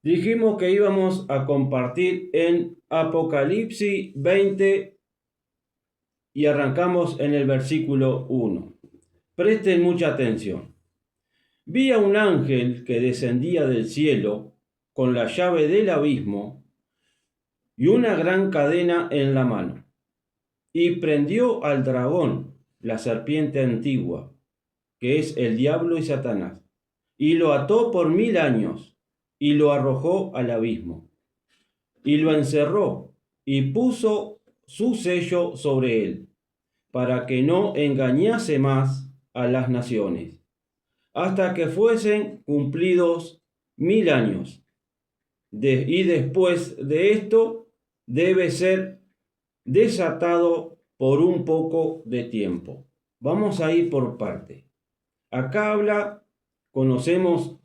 Dijimos que íbamos a compartir en Apocalipsis 20 y arrancamos en el versículo 1. Presten mucha atención. Vi a un ángel que descendía del cielo con la llave del abismo y una gran cadena en la mano, y prendió al dragón, la serpiente antigua, que es el diablo y Satanás, y lo ató por 1000 años, y lo arrojó al abismo, y lo encerró, y puso su sello sobre él, para que no engañase más a las naciones, hasta que fuesen cumplidos 1000 años. Y después de esto debe ser desatado por un poco de tiempo. Vamos a ir por parte. Acá conocemos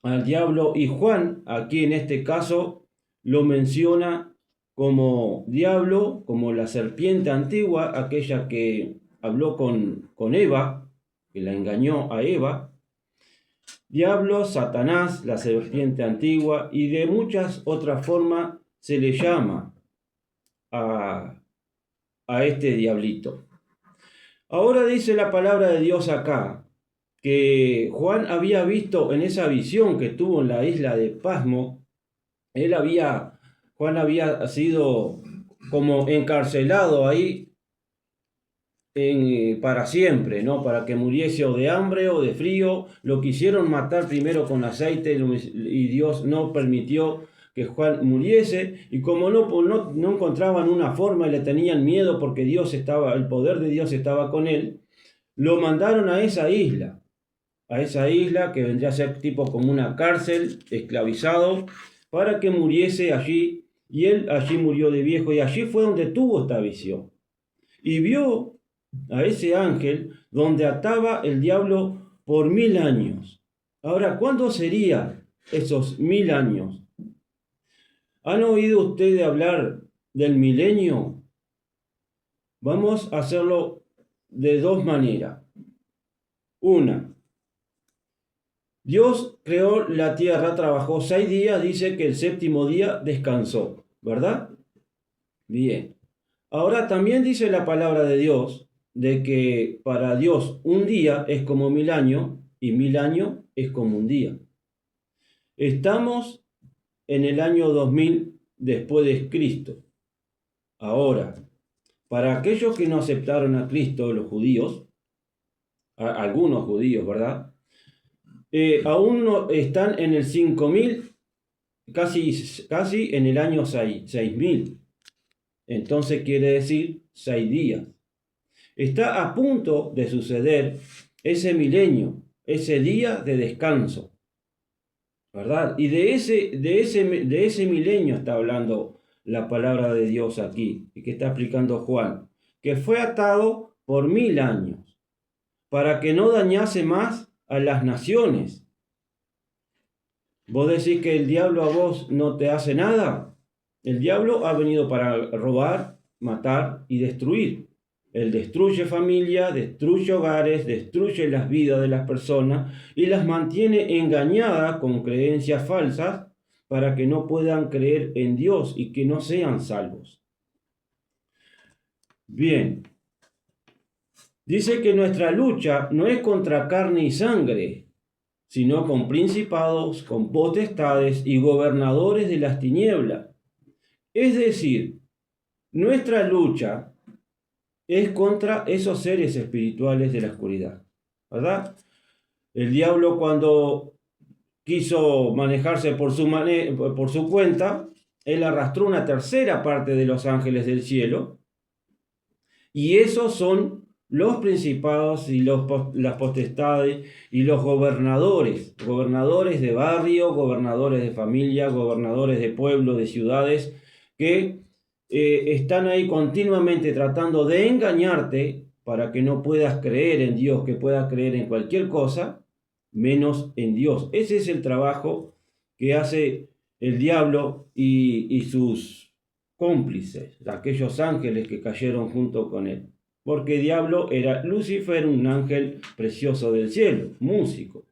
al diablo, y Juan, aquí en este caso, lo menciona como diablo, como la serpiente antigua, aquella que habló con Eva, que la engañó a Eva. Diablo, Satanás, la serpiente antigua, y de muchas otras formas se le llama a, a este diablito. Ahora dice la palabra de Dios acá, que Juan había visto en esa visión que tuvo en la isla de Pasmo. Juan había sido como encarcelado ahí para siempre, ¿no? Para que muriese o de hambre o de frío. Lo quisieron matar primero con aceite y Dios no permitió que Juan muriese. Y como no encontraban una forma y le tenían miedo porque el poder de Dios estaba con él, lo mandaron a esa isla. A esa isla que vendría a ser tipo como una cárcel, esclavizado, para que muriese allí. Y él allí murió de viejo, y allí fue donde tuvo esta visión. Y vio a ese ángel donde ataba el diablo por 1000 años. Ahora, ¿cuándo serían esos 1000 años? ¿Han oído ustedes hablar del milenio? Vamos a hacerlo de dos maneras. Una, Dios creó la tierra, trabajó 6 días, dice que el séptimo día descansó, ¿verdad? Bien. Ahora también dice la palabra de Dios de que para Dios un día es como 1000 años y 1000 años es como un día. Estamos en el año 2000 después de Cristo. Ahora, para aquellos que no aceptaron a Cristo, los judíos, algunos judíos, ¿verdad? Aún no están en el 5000, casi en el año 6000. Entonces quiere decir 6 días. Está a punto de suceder ese milenio, ese día de descanso, ¿verdad? Y de ese milenio está hablando la palabra de Dios aquí, y que está explicando Juan, que fue atado por 1000 años, para que no dañase más a las naciones. ¿Vos decís que el diablo a vos no te hace nada? El diablo ha venido para robar, matar y destruir. Él destruye familia, destruye hogares, destruye las vidas de las personas y las mantiene engañadas con creencias falsas para que no puedan creer en Dios y que no sean salvos. Bien, dice que nuestra lucha no es contra carne y sangre, sino con principados, con potestades y gobernadores de las tinieblas. Es decir, nuestra lucha es contra esos seres espirituales de la oscuridad, ¿verdad? El diablo, cuando quiso manejarse por su cuenta, él arrastró una tercera parte de los ángeles del cielo, y esos son los principados y las potestades y los gobernadores de barrio, gobernadores de familia, gobernadores de pueblos, de ciudades, que están ahí continuamente tratando de engañarte para que no puedas creer en Dios, que puedas creer en cualquier cosa, menos en Dios. Ese es el trabajo que hace el diablo y sus cómplices, aquellos ángeles que cayeron junto con él. Porque diablo era Lucifer, un ángel precioso del cielo, músico,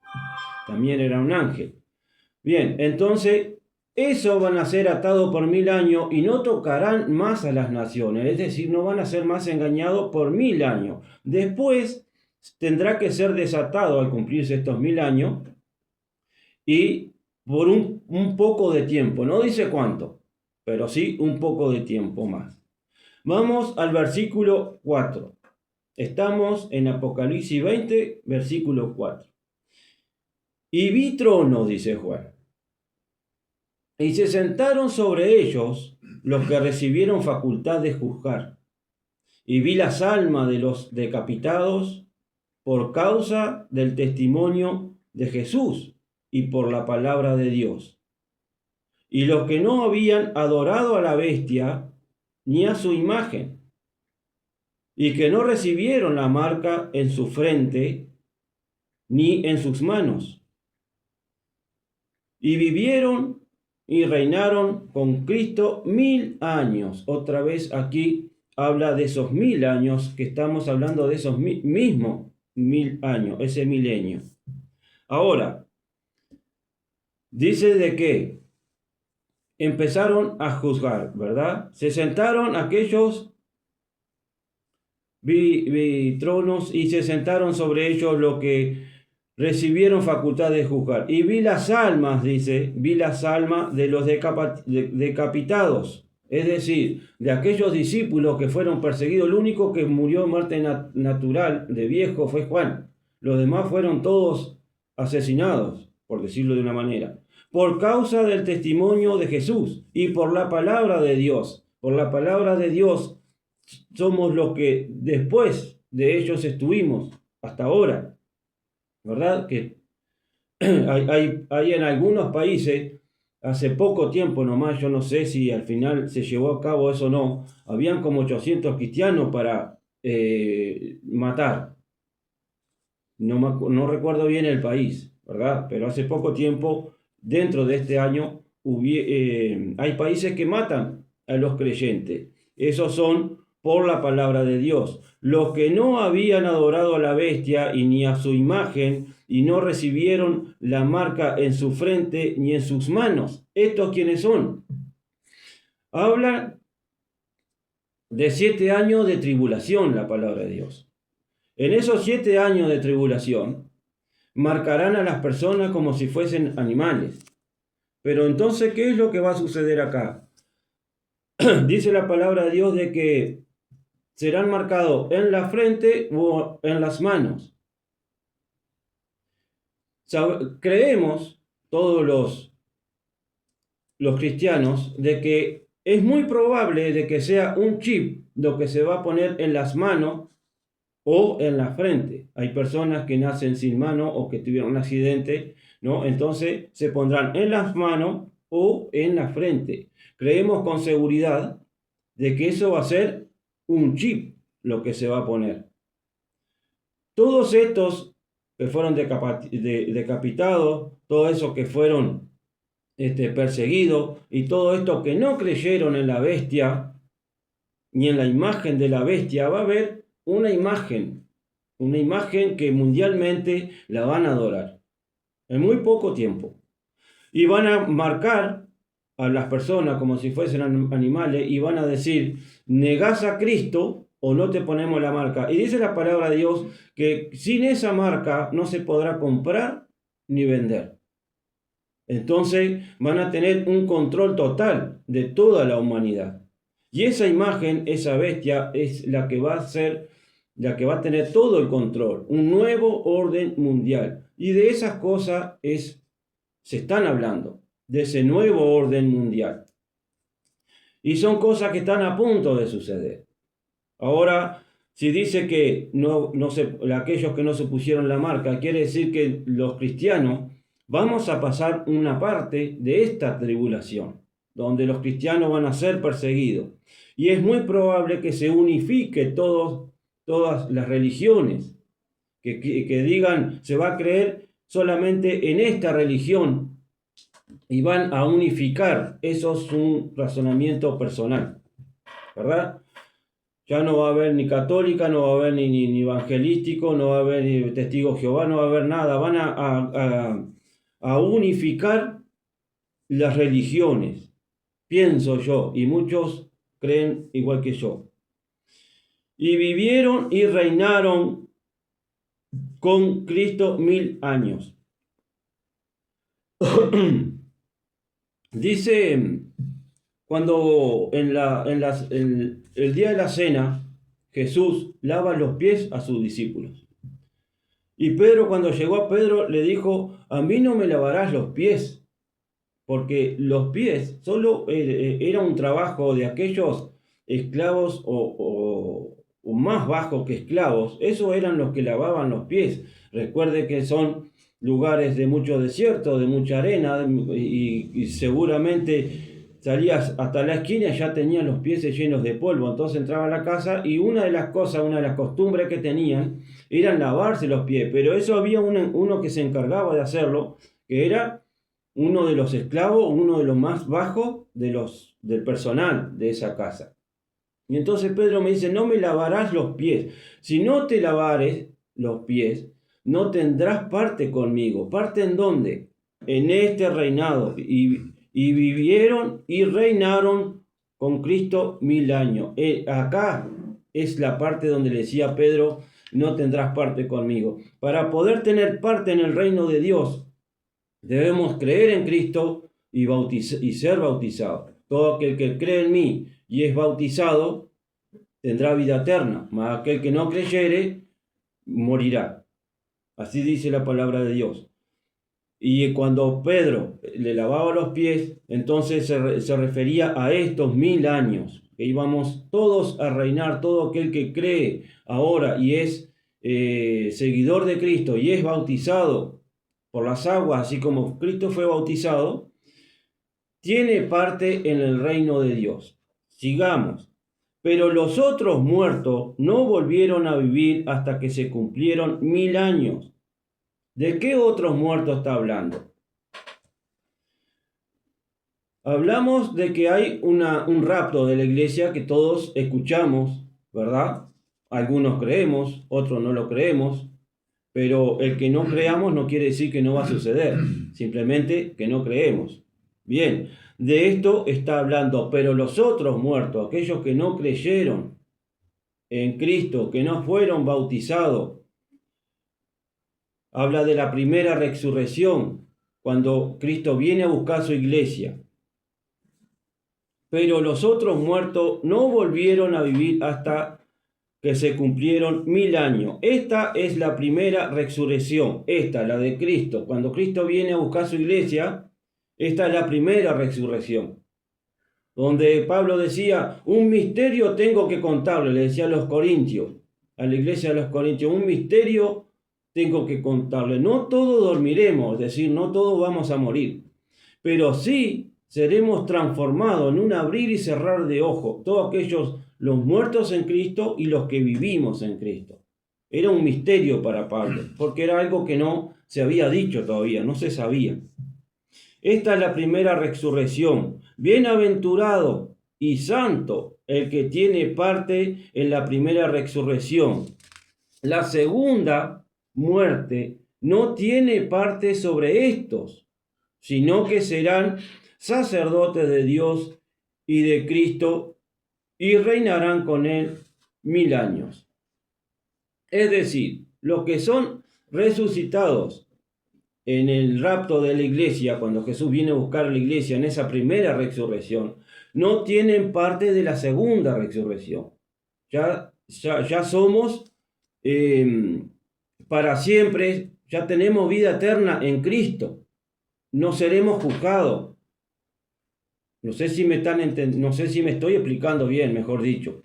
también era un ángel. Bien, entonces Eso van a ser atados por 1000 años y no tocarán más a las naciones, es decir, no van a ser más engañados por 1000 años. Después tendrá que ser desatado al cumplirse estos 1000 años y por un poco de tiempo, no dice cuánto, pero sí un poco de tiempo más. Vamos al versículo 4. Estamos en Apocalipsis 20, versículo 4. Y vi tronos, dice Juan, y se sentaron sobre ellos los que recibieron facultad de juzgar. Y vi las almas de los decapitados por causa del testimonio de Jesús y por la palabra de Dios. Y los que no habían adorado a la bestia ni a su imagen, y que no recibieron la marca en su frente ni en sus manos, y vivieron y reinaron con Cristo 1000 años. Otra vez aquí habla de esos 1000 años, que estamos hablando de esos mismos 1000 años, ese milenio. Ahora, dice de que empezaron a juzgar, ¿verdad? Se sentaron aquellos, vi tronos y se sentaron sobre ellos los que recibieron facultad de juzgar. Y vi las almas, dice, vi las almas de los decapitados, es decir, de aquellos discípulos que fueron perseguidos. El único que murió muerte natural de viejo fue Juan. Los demás fueron todos asesinados, por decirlo de una manera, por causa del testimonio de Jesús y por la palabra de Dios. Por la palabra de Dios somos los que después de ellos estuvimos hasta ahora. ¿Verdad? Que hay en algunos países, hace poco tiempo nomás, yo no sé si al final se llevó a cabo eso o no, habían como 800 cristianos para matar. No recuerdo bien el país, ¿verdad? Pero hace poco tiempo, dentro de este año, hay países que matan a los creyentes. Esos son por la palabra de Dios. Los que no habían adorado a la bestia y ni a su imagen y no recibieron la marca en su frente ni en sus manos. ¿Estos quiénes son? Habla de 7 años de tribulación la palabra de Dios. En esos 7 años de tribulación marcarán a las personas como si fuesen animales. Pero entonces, ¿qué es lo que va a suceder acá? Dice la palabra de Dios de que serán marcados en la frente o en las manos. Creemos, todos los cristianos, de que es muy probable de que sea un chip lo que se va a poner en las manos o en la frente. Hay personas que nacen sin mano o que tuvieron un accidente, ¿no? Entonces se pondrán en las manos o en la frente. Creemos con seguridad de que eso va a ser un chip lo que se va a poner. Todos estos que fueron decapitados, todos esos que fueron perseguidos y todo esto que no creyeron en la bestia ni en la imagen de la bestia, va a haber una imagen que mundialmente la van a adorar en muy poco tiempo. Y van a marcar a las personas como si fuesen animales y van a decir, negás a Cristo o no te ponemos la marca. Y dice la palabra de Dios que sin esa marca no se podrá comprar ni vender. Entonces van a tener un control total de toda la humanidad. Y esa imagen, esa bestia, es la que va a ser, la que va a tener todo el control, un nuevo orden mundial. Y de esas cosas se están hablando, de ese nuevo orden mundial. Y son cosas que están a punto de suceder. Ahora, si dice que aquellos que no se pusieron la marca, quiere decir que los cristianos vamos a pasar una parte de esta tribulación, donde los cristianos van a ser perseguidos. Y es muy probable que se unifique todas las religiones, que digan, se va a creer solamente en esta religión y van a unificar. Eso es un razonamiento personal, ¿verdad? Ya no va a haber ni católica, no va a haber ni evangelístico, no va a haber ni testigo de Jehová, no va a haber nada. Van a unificar las religiones, pienso yo, y muchos creen igual que yo. Y vivieron y reinaron con Cristo 1000 años. Dice, cuando el día de la cena, Jesús lava los pies a sus discípulos. Y Pedro, cuando llegó a Pedro, le dijo, a mí no me lavarás los pies, porque los pies solo era un trabajo de aquellos esclavos o más bajos que esclavos. Esos eran los que lavaban los pies. Recuerde que son lugares de mucho desierto, de mucha arena, y seguramente salías hasta la esquina y ya tenían los pies llenos de polvo. Entonces entraba a la casa y una de las costumbres que tenían, era lavarse los pies. Pero eso había uno que se encargaba de hacerlo, que era uno de los esclavos, uno de los más bajos del personal de esa casa. Y entonces Pedro me dice, no me lavarás los pies. Si no te lavares los pies, no tendrás parte conmigo. ¿Parte en dónde? En este reinado. Y vivieron y reinaron con Cristo 1000 años. Acá es la parte donde le decía Pedro, no tendrás parte conmigo. Para poder tener parte en el reino de Dios, debemos creer en Cristo y ser bautizados. Todo aquel que cree en mí y es bautizado tendrá vida eterna, mas aquel que no creyere morirá. Así dice la palabra de Dios. Y cuando Pedro le lavaba los pies, entonces se refería a estos 1000 años, que íbamos todos a reinar, todo aquel que cree ahora y es seguidor de Cristo y es bautizado por las aguas, así como Cristo fue bautizado, tiene parte en el reino de Dios. Sigamos. Pero los otros muertos no volvieron a vivir hasta que se cumplieron 1000 años. ¿De qué otros muertos está hablando? Hablamos de que hay un rapto de la iglesia que todos escuchamos, ¿verdad? Algunos creemos, otros no lo creemos, pero el que no creamos no quiere decir que no va a suceder, simplemente que no creemos. Bien, de esto está hablando, pero los otros muertos, aquellos que no creyeron en Cristo, que no fueron bautizados, habla de la primera resurrección, cuando Cristo viene a buscar su iglesia. Pero los otros muertos no volvieron a vivir hasta que se cumplieron 1000 años. Esta es la primera resurrección, esta, la de Cristo. Cuando Cristo viene a buscar su iglesia, esta es la primera resurrección. Donde Pablo decía, un misterio tengo que contarle, le decía a los corintios, a la iglesia de los corintios, un misterio tengo que contarle. No todos dormiremos, es decir, no todos vamos a morir, pero sí seremos transformados en un abrir y cerrar de ojos, todos aquellos, los muertos en Cristo y los que vivimos en Cristo. Era un misterio para Pablo, porque era algo que no se había dicho todavía, no se sabía. Esta es la primera resurrección. Bienaventurado y santo el que tiene parte en la primera resurrección. La segunda muerte no tiene parte sobre estos, sino que serán sacerdotes de Dios y de Cristo y reinarán con él 1000 años. Es decir, los que son resucitados en el rapto de la iglesia, cuando Jesús viene a buscar a la iglesia en esa primera resurrección, no tienen parte de la segunda resurrección. Ya somos para siempre, ya tenemos vida eterna en Cristo. No seremos juzgados. No sé si me estoy explicando bien, mejor dicho.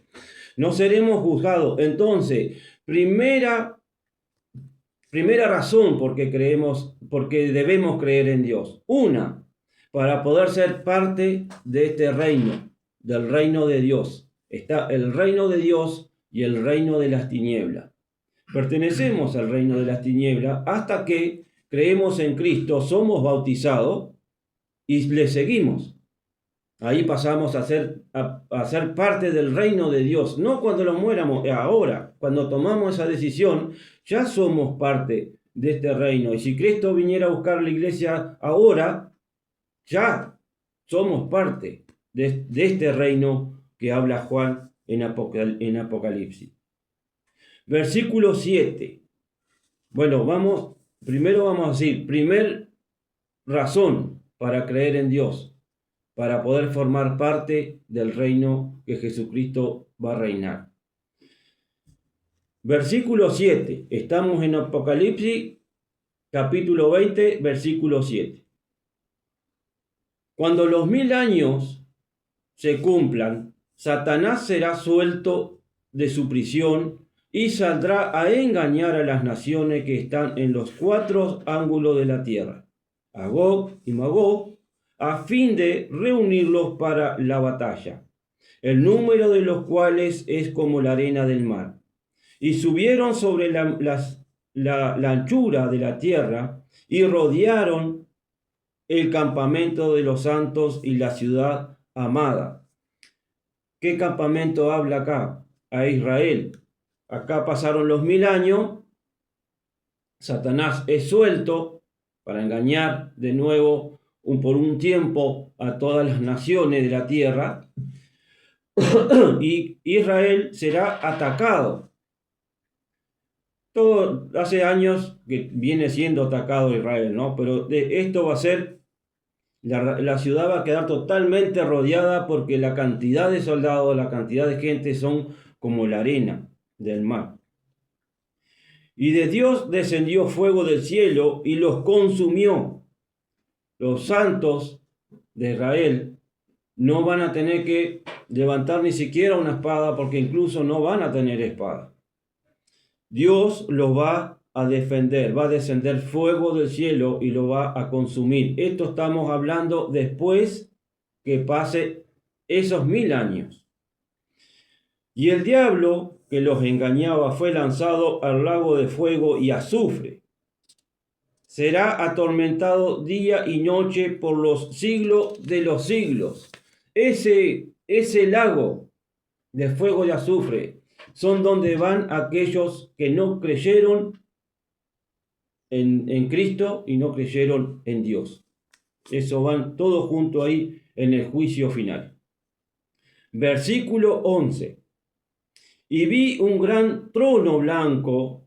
No seremos juzgados. Entonces, primera razón porque debemos creer en Dios. Una, para poder ser parte de este reino, del reino de Dios. Está el reino de Dios y el reino de las tinieblas. Pertenecemos al reino de las tinieblas hasta que creemos en Cristo, somos bautizados y le seguimos. Ahí pasamos a ser parte del reino de Dios. No cuando lo muéramos, ahora, cuando tomamos esa decisión, ya somos parte de este reino. Y si Cristo viniera a buscar la iglesia ahora, Ya somos parte de este reino que habla Juan en Apocalipsis. Versículo 7. Bueno, primero vamos a decir, primer razón para creer en Dios, para poder formar parte del reino que Jesucristo va a reinar. Versículo 7. Estamos en Apocalipsis, capítulo 20, versículo 7. Cuando los 1000 años se cumplan, Satanás será suelto de su prisión y saldrá a engañar a las naciones que están en los 4 ángulos de la tierra, a Gog y Magog, a fin de reunirlos para la batalla, el número de los cuales es como la arena del mar. Y subieron sobre la anchura de la tierra y rodearon el campamento de los santos y la ciudad amada. ¿Qué campamento habla acá? A Israel. Acá pasaron los 1000 años, Satanás es suelto para engañar de nuevo por un tiempo a todas las naciones de la tierra y Israel será atacado. Todo hace años que viene siendo atacado Israel, ¿no? Pero esto va a ser, la ciudad va a quedar totalmente rodeada porque la cantidad de soldados, la cantidad de gente son como la arena del mar. Y de Dios descendió fuego del cielo y los consumió. Los santos de Israel no van a tener que levantar ni siquiera una espada porque incluso no van a tener espada. Dios los va a defender, va a descender fuego del cielo y lo va a consumir. Esto estamos hablando después que pase esos 1000 años. Y el diablo que los engañaba fue lanzado al lago de fuego y azufre. Será atormentado día y noche por los siglos de los siglos. Ese lago de fuego y azufre son donde van aquellos que no creyeron en Cristo y no creyeron en Dios. Eso van todos juntos ahí en el juicio final. Versículo 11. Y vi un gran trono blanco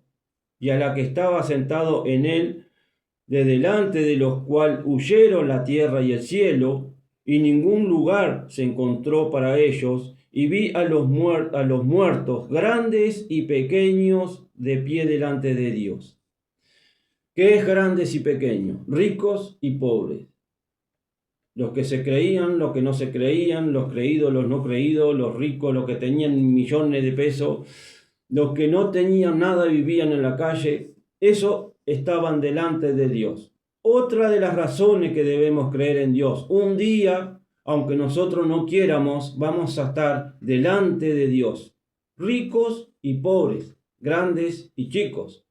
y a la que estaba sentado en él, de delante de los cuales huyeron la tierra y el cielo, y ningún lugar se encontró para ellos, y vi a los muertos, grandes y pequeños, de pie delante de Dios. ¿Qué es grandes y pequeños? Ricos y pobres. Los que se creían, los que no se creían, los creídos, los no creídos, los ricos, los que tenían millones de pesos, los que no tenían nada y vivían en la calle, eso estaban delante de Dios. Otra de las razones que debemos creer en Dios, un día, aunque nosotros no quieramos, vamos a estar delante de Dios, ricos y pobres, grandes y chicos,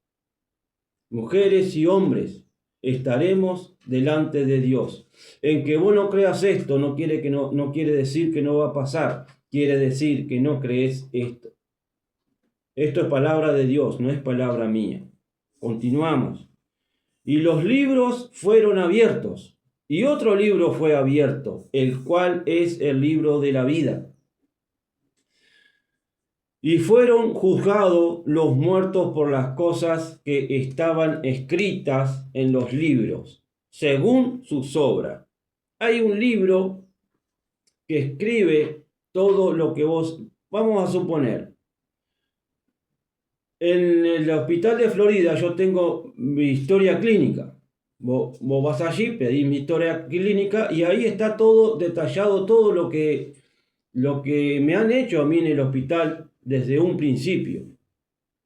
mujeres y hombres, estaremos delante de Dios. En que vos no creas esto no quiere decir que no va a pasar, quiere decir que no crees esto. Esto es palabra de Dios, no es palabra mía. Continuamos. Y los libros fueron abiertos, y otro libro fue abierto, el cual es el libro de la vida. Y fueron juzgados los muertos por las cosas que estaban escritas en los libros, según sus obras. Hay un libro que escribe todo lo que vos, vamos a suponer, en el hospital de Florida yo tengo mi historia clínica. Vos vas allí, pedís mi historia clínica y ahí está todo detallado, todo lo que me han hecho a mí en el hospital desde un principio.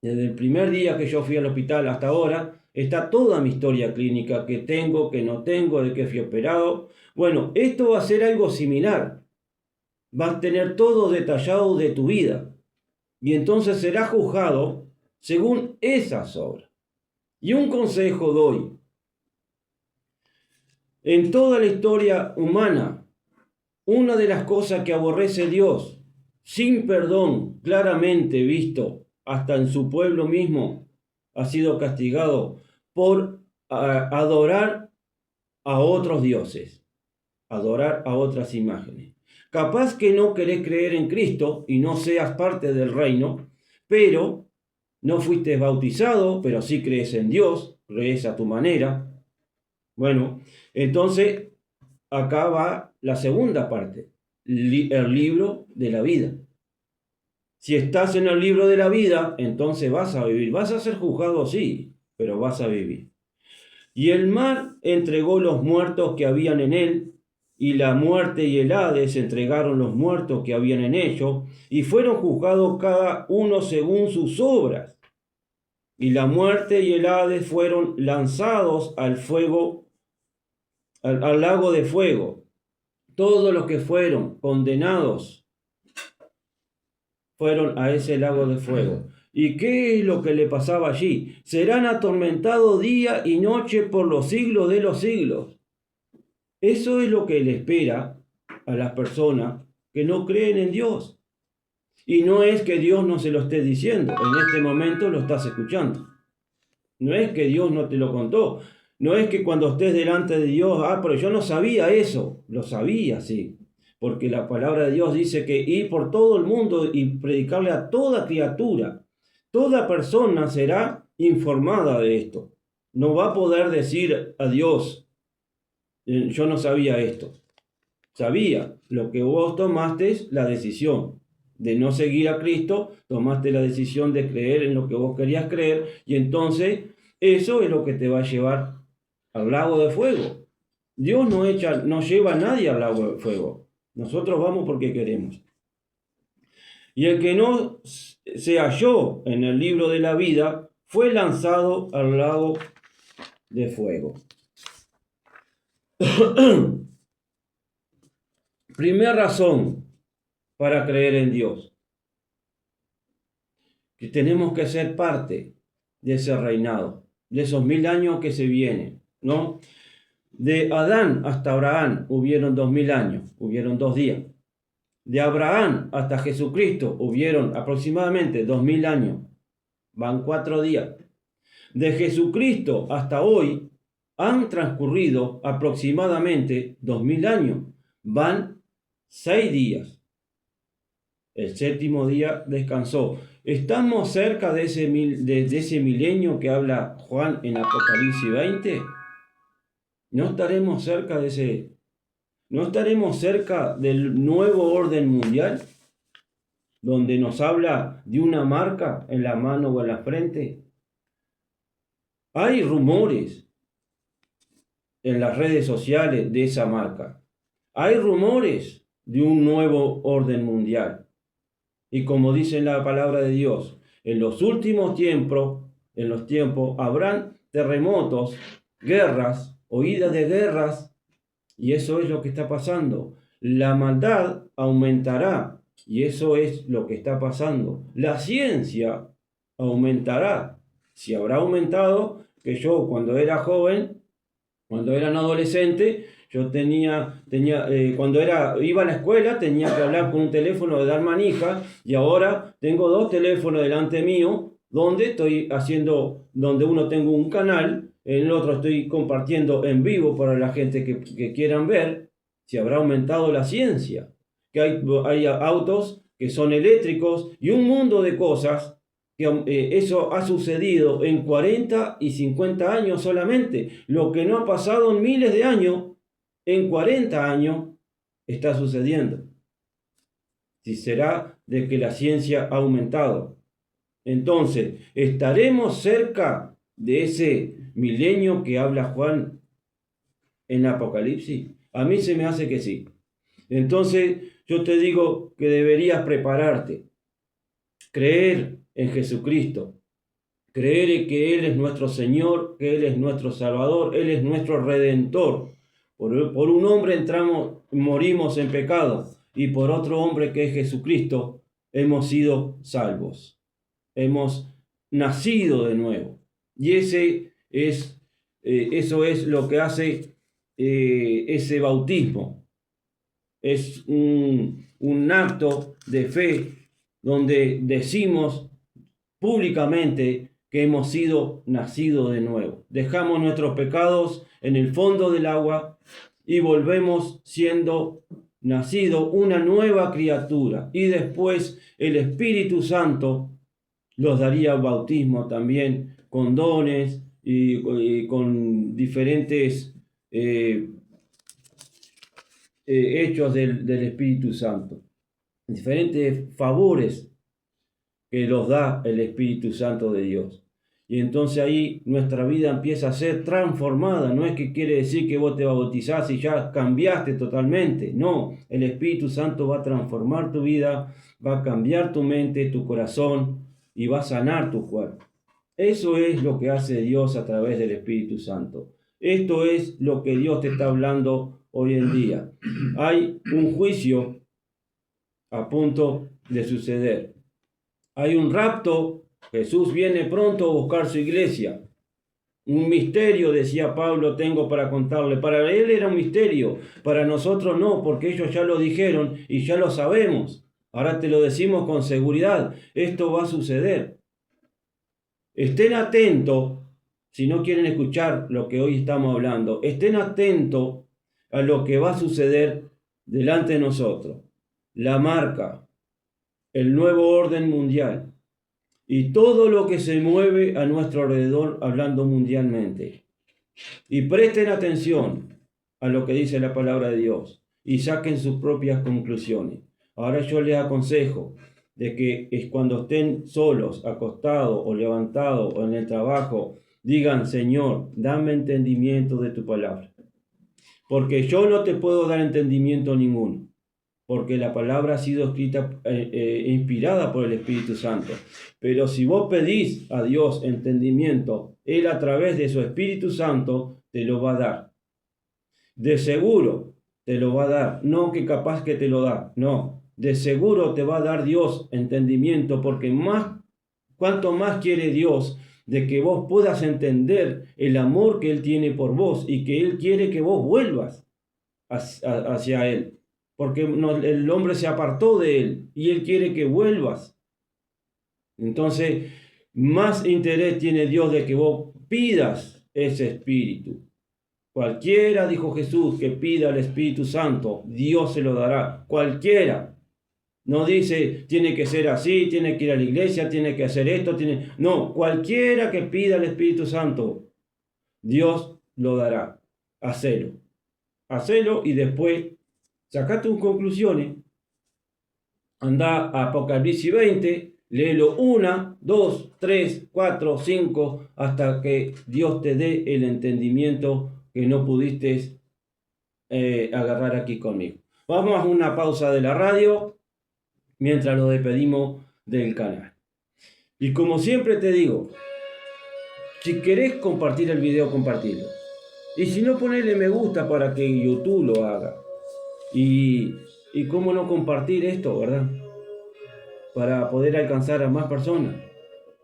Desde el primer día que yo fui al hospital hasta ahora, está toda mi historia clínica, que tengo, que no tengo, de que fui operado. Bueno, esto va a ser algo similar. Va a tener todo detallado de tu vida. Y entonces será juzgado según esas obras. Y un consejo doy. En toda la historia humana, una de las cosas que aborrece Dios, sin perdón, claramente visto hasta en su pueblo mismo, ha sido castigado por adorar a otros dioses. adorar a otras imágenes. Capaz que no querés creer en Cristo y no seas parte del reino, pero no fuiste bautizado, pero sí crees en Dios, crees a tu manera. Bueno, entonces acá va la segunda parte, el libro de la vida. Si estás en el libro de la vida, entonces vas a vivir. Vas a ser juzgado, sí, pero vas a vivir. Y el mar entregó los muertos que habían en él, y la muerte y el Hades entregaron los muertos que habían en ellos, y fueron juzgados cada uno según sus obras. Y la muerte y el Hades fueron lanzados al fuego, al lago de fuego. Todos los que fueron condenados fueron a ese lago de fuego. ¿Y qué es lo que le pasaba allí? Serán atormentados día y noche por los siglos de los siglos. Eso es lo que le espera a las personas que no creen en Dios. Y no es que Dios no se lo esté diciendo, en este momento lo estás escuchando. No es que Dios no te lo contó. No es que cuando estés delante de Dios, pero yo no sabía eso. Lo sabía, sí. Porque la palabra de Dios dice que ir por todo el mundo y predicarle a toda criatura. Toda persona será informada de esto. No va a poder decir a Dios, yo no sabía esto. Sabía lo que vos tomaste la decisión de no seguir a Cristo, tomaste la decisión de creer en lo que vos querías creer, y entonces eso es lo que te va a llevar al lago de fuego. Dios no lleva a nadie al lago de fuego. Nosotros vamos porque queremos. Y el que no se halló en el libro de la vida fue lanzado al lago de fuego. Primera razón para creer en Dios, que tenemos que ser parte de ese reinado, de esos 1000 años que se vienen, ¿no? De Adán hasta Abraham hubieron 2000 años, hubieron 2 días. De Abraham hasta Jesucristo hubieron aproximadamente 2000 años, van 4 días. De Jesucristo hasta hoy han transcurrido aproximadamente 2000 años, van 6 días. El séptimo día descansó. ¿Estamos cerca de ese milenio que habla Juan en Apocalipsis 20? ¿No estaremos cerca de ese? ¿No estaremos cerca del nuevo orden mundial? Donde nos habla de una marca en la mano o en la frente. Hay rumores en las redes sociales de esa marca. Hay rumores de un nuevo orden mundial. Y como dice la palabra de Dios, en los últimos tiempos habrán terremotos, guerras, oídas de guerras, y eso es lo que está pasando. La maldad aumentará, y eso es lo que está pasando. La ciencia aumentará. Si habrá aumentado, que yo cuando era joven, cuando era un adolescente, yo cuando iba a la escuela tenía que hablar con un teléfono de dar manija, y ahora tengo 2 teléfonos delante mío, donde donde uno tengo un canal, en el otro estoy compartiendo en vivo para la gente que quieran ver. Si habrá aumentado la ciencia, que hay autos que son eléctricos y un mundo de cosas, que eso ha sucedido en 40 y 50 años solamente. Lo que no ha pasado en miles de años, en 40 años está sucediendo. Si será de que la ciencia ha aumentado. Entonces, ¿estaremos cerca de ese milenio que habla Juan en Apocalipsis? A mí se me hace que sí. Entonces, yo te digo que deberías prepararte, creer en Jesucristo, creer en que Él es nuestro Señor, que Él es nuestro Salvador, Él es nuestro Redentor. Por un hombre morimos en pecado, y por otro hombre que es Jesucristo hemos sido salvos. Hemos nacido de nuevo. Y eso es lo que hace ese bautismo. Es un acto de fe donde decimos públicamente que hemos sido nacidos de nuevo. Dejamos nuestros pecados en el fondo del agua y volvemos siendo nacido una nueva criatura. Y después el Espíritu Santo los daría bautismo también con dones y con diferentes hechos del Espíritu Santo, diferentes favores que los da el Espíritu Santo de Dios. Y entonces ahí nuestra vida empieza a ser transformada. No es que quiere decir que vos te bautizás y ya cambiaste totalmente. No, el Espíritu Santo va a transformar tu vida, va a cambiar tu mente, tu corazón y va a sanar tu cuerpo. Eso es lo que hace Dios a través del Espíritu Santo. Esto es lo que Dios te está hablando hoy en día. Hay un juicio a punto de suceder. Hay un rapto. Jesús viene pronto a buscar su iglesia. Un misterio, decía Pablo, tengo para contarle. Para él era un misterio, para nosotros no, porque ellos ya lo dijeron y ya lo sabemos. Ahora te lo decimos con seguridad. Esto va a suceder. Estén atentos, si no quieren escuchar lo que hoy estamos hablando, estén atentos a lo que va a suceder delante de nosotros. La marca, el nuevo orden mundial y todo lo que se mueve a nuestro alrededor hablando mundialmente. Y presten atención a lo que dice la palabra de Dios y saquen sus propias conclusiones. Ahora yo les aconsejo de que es cuando estén solos, acostados o levantados o en el trabajo, digan: Señor, dame entendimiento de tu palabra. Porque yo no te puedo dar entendimiento ninguno, porque la palabra ha sido escrita, inspirada por el Espíritu Santo. Pero si vos pedís a Dios entendimiento, Él a través de su Espíritu Santo te lo va a dar. De seguro te lo va a dar, no que capaz que te lo da, no. De seguro te va a dar Dios entendimiento, porque cuanto más quiere Dios de que vos puedas entender el amor que Él tiene por vos y que Él quiere que vos vuelvas hacia Él. Porque el hombre se apartó de Él y Él quiere que vuelvas. Entonces, más interés tiene Dios de que vos pidas ese Espíritu. Cualquiera, dijo Jesús, que pida el Espíritu Santo, Dios se lo dará. Cualquiera. No dice, tiene que ser así, tiene que ir a la iglesia, tiene que hacer esto, No, cualquiera que pida el Espíritu Santo, Dios lo dará. Hacelo. Hacelo y después sacá tus conclusiones. Anda a Apocalipsis 20, léelo 1, 2, 3, 4, 5, hasta que Dios te dé el entendimiento que no pudiste agarrar aquí conmigo. Vamos a una pausa de la radio mientras lo despedimos del canal. Y como siempre te digo, si querés compartir el video, compartirlo. Y si no, ponele me gusta para que YouTube lo haga. Y cómo no compartir esto, ¿verdad? Para poder alcanzar a más personas,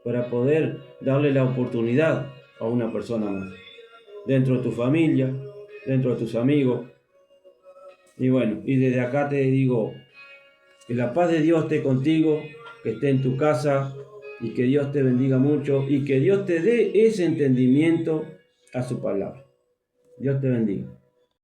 para poder darle la oportunidad a una persona más, dentro de tu familia, dentro de tus amigos. Y bueno, y desde acá te digo, que la paz de Dios esté contigo, que esté en tu casa, y que Dios te bendiga mucho, y que Dios te dé ese entendimiento a su palabra. Dios te bendiga.